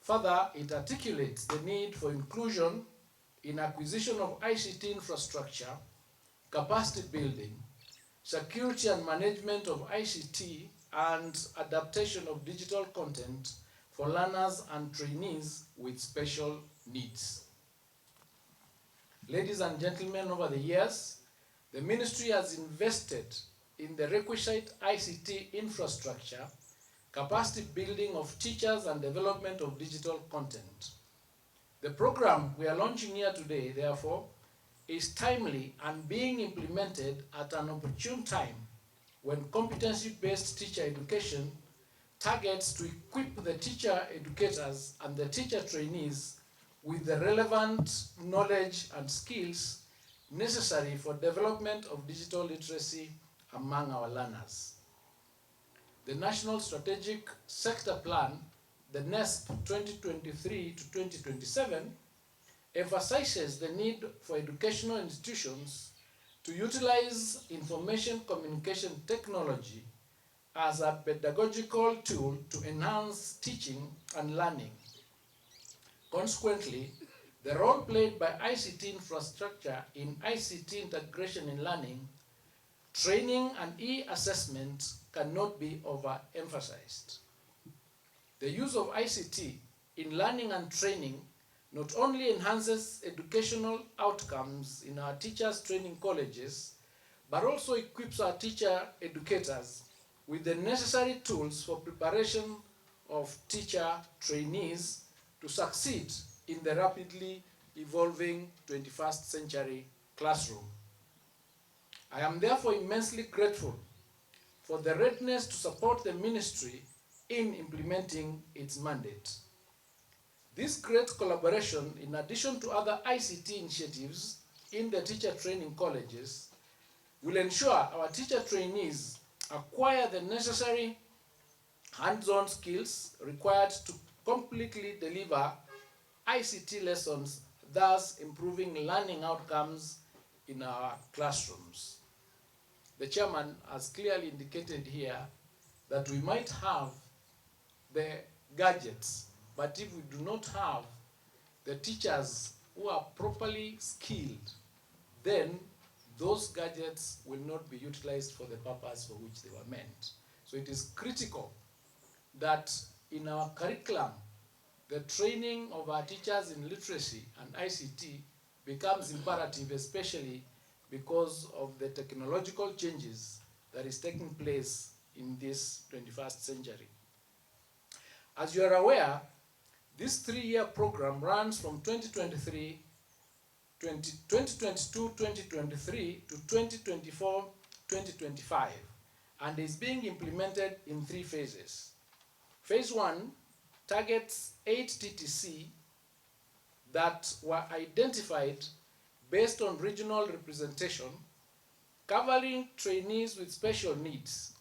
Further, it articulates the need for inclusion in acquisition of ICT infrastructure, capacity building, security and management of ICT, and adaptation of digital content for learners and trainees with special needs. Ladies and gentlemen, over the years, the ministry has invested in the requisite ICT infrastructure, capacity building of teachers, and development of digital content. The program we are launching here today, therefore, is timely and being implemented at an opportune time when competency-based teacher education targets to equip the teacher educators and the teacher trainees with the relevant knowledge and skills necessary for development of digital literacy among our learners. The National Strategic Sector Plan, the NESP 2023 to 2027, emphasizes the need for educational institutions to utilize information communication technology as a pedagogical tool to enhance teaching and learning. Consequently, the role played by ICT infrastructure in ICT integration in learning, training, and e-assessment cannot be overemphasized. The use of ICT in learning and training not only enhances educational outcomes in our teachers' training colleges, but also equips our teacher educators with the necessary tools for preparation of teacher trainees to succeed in the rapidly evolving 21st century classroom. I am therefore immensely grateful for the readiness to support the ministry in implementing its mandate. This great collaboration, in addition to other ICT initiatives in the teacher training colleges, will ensure our teacher trainees acquire the necessary hands-on skills required to completely deliver ICT lessons, thus improving learning outcomes in our classrooms. The chairman has clearly indicated here that we might have the gadgets, but if we do not have the teachers who are properly skilled, then those gadgets will not be utilized for the purpose for which they were meant. So it is critical that in our curriculum, the training of our teachers in literacy and ICT becomes imperative, especially because of the technological changes that is taking place in this 21st century. As you are aware, this 3-year program runs from 2022-2023 to 2024-2025 and is being implemented in 3 phases. Phase 1 targets 8 TTC that were identified based on regional representation, covering trainees with special needs.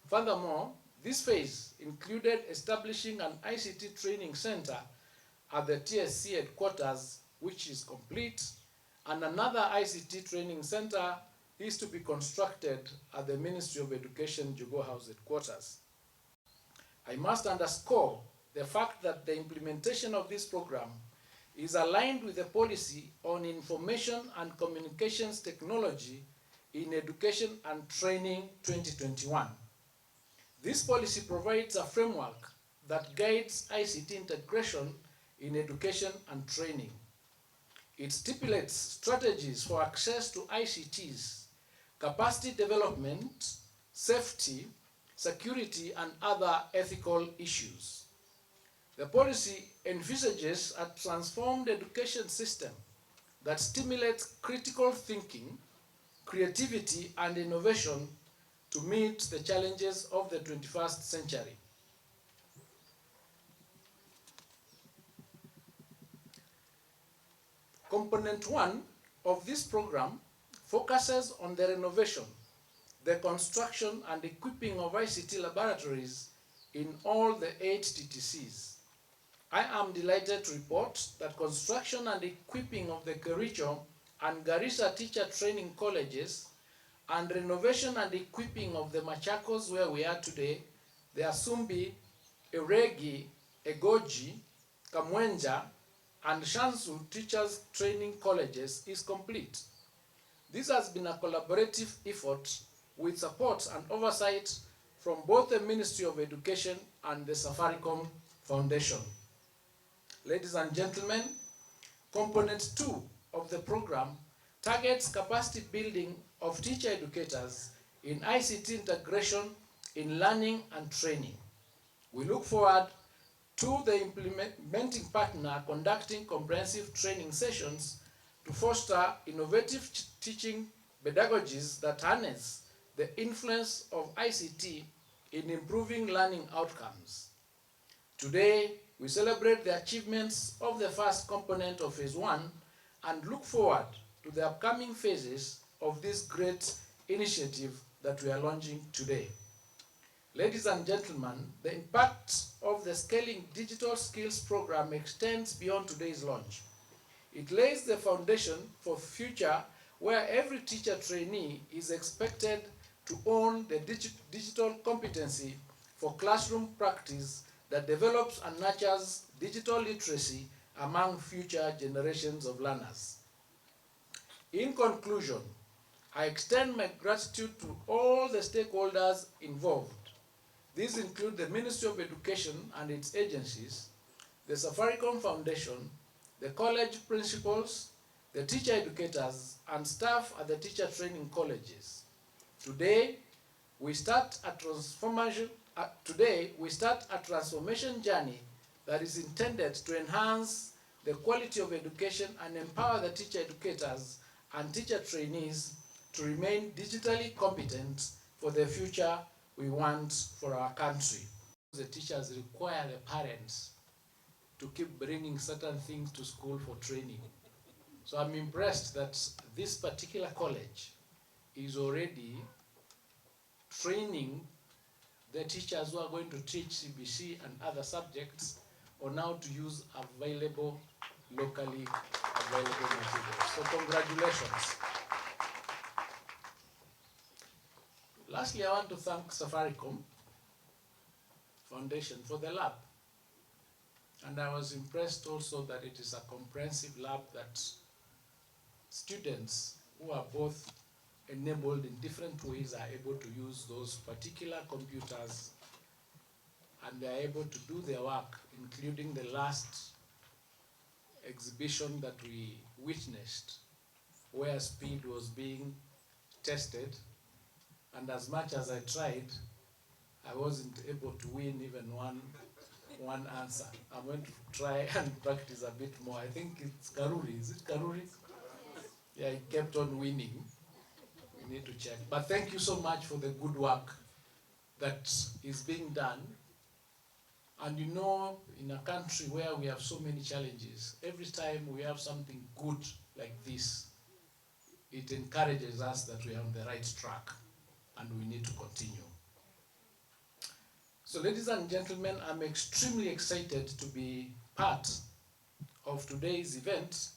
Furthermore, this phase included establishing an ICT training center at the TSC headquarters, which is complete, and another ICT training center is to be constructed at the Ministry of Education Jugo House headquarters. I must underscore the fact that the implementation of this program is aligned with the policy on information and communications technology in education and training 2021. This policy provides a framework that guides ICT integration in education and training. It stipulates strategies for access to ICTs, capacity development, safety, security, and other ethical issues. The policy envisages a transformed education system that stimulates critical thinking, creativity, and innovation to meet the challenges of the 21st century. Component 1 of this program focuses on the renovation, the construction, and equipping of ICT laboratories in all the 8 TTCs. I am delighted to report that construction and equipping of the Kericho and Garissa teacher training colleges and renovation and equipping of the Machakos, where we are today, the Asumbi, Eregi, Egoji, Kamwenja, and Shansu Teachers Training Colleges is complete. This has been a collaborative effort with support and oversight from both the Ministry of Education and the Safaricom Foundation. Ladies and gentlemen, Component 2 of the program targets capacity building of teacher educators in ICT integration in learning and training. We look forward to the implementing partner conducting comprehensive training sessions to foster innovative teaching pedagogies that harness the influence of ICT in improving learning outcomes. Today, we celebrate the achievements of the first component of Phase 1 and look forward to the upcoming phases of this great initiative that we are launching today. Ladies and gentlemen, the impact of the Scaling Digital Skills program extends beyond today's launch. It lays the foundation for future where every teacher trainee is expected to own the digital competency for classroom practice that develops and nurtures digital literacy among future generations of learners. In conclusion, I extend my gratitude to all the stakeholders involved. These include the Ministry of Education and its agencies, the Safaricom Foundation, the college principals, the teacher educators, and staff at the teacher training colleges. Today, we start a transformation journey that is intended to enhance the quality of education and empower the teacher educators and teacher trainees to remain digitally competent for the future we want for our country. The teachers require the parents to keep bringing certain things to school for training. So I'm impressed that this particular college is already training the teachers who are going to teach CBC and other subjects on how to use available, locally available materials. So congratulations. Lastly, I want to thank Safaricom Foundation for the lab. And I was impressed also that it is a comprehensive lab that students who are both enabled in different ways are able to use those particular computers, and they are able to do their work, including the last exhibition that we witnessed, where speed was being tested. And as much as I tried, I wasn't able to win even one answer. I'm going to try and practice a bit more. I think it's Karuri. Is it Karuri? Yeah, it kept on winning. We need to check. But thank you so much for the good work that is being done. And you know, in a country where we have so many challenges, every time we have something good like this, it encourages us that we are on the right track and we need to continue. So ladies and gentlemen, I'm extremely excited to be part of today's event,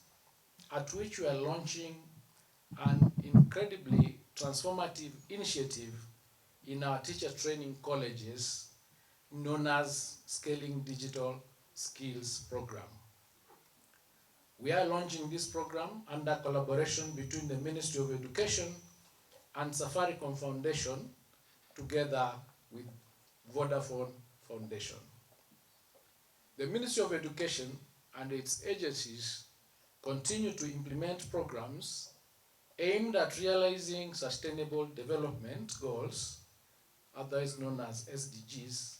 at which we are launching an incredibly transformative initiative in our teacher training colleges known as Scaling Digital Skills Program. We are launching this program under collaboration between the Ministry of Education and Safaricom Foundation, together with Vodafone Foundation. The Ministry of Education and its agencies continue to implement programs aimed at realizing Sustainable Development Goals, otherwise known as SDGs,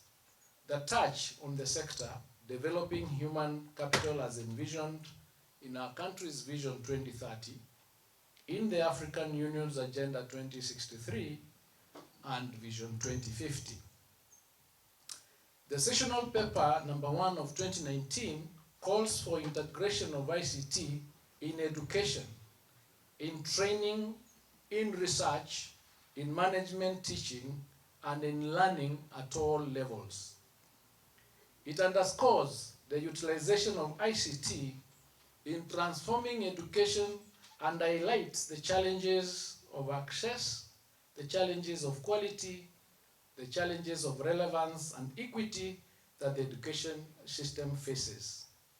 that touch on the sector developing human capital as envisioned in our country's Vision 2030, in the African Union's Agenda 2063, and Vision 2050. The sessional paper number 1 of 2019 calls for integration of ICT in education, in training, in research, in management teaching, and in learning at all levels. It underscores the utilization of ICT in transforming education and highlights the challenges of access, the challenges of quality, the challenges of relevance and equity that the education system faces.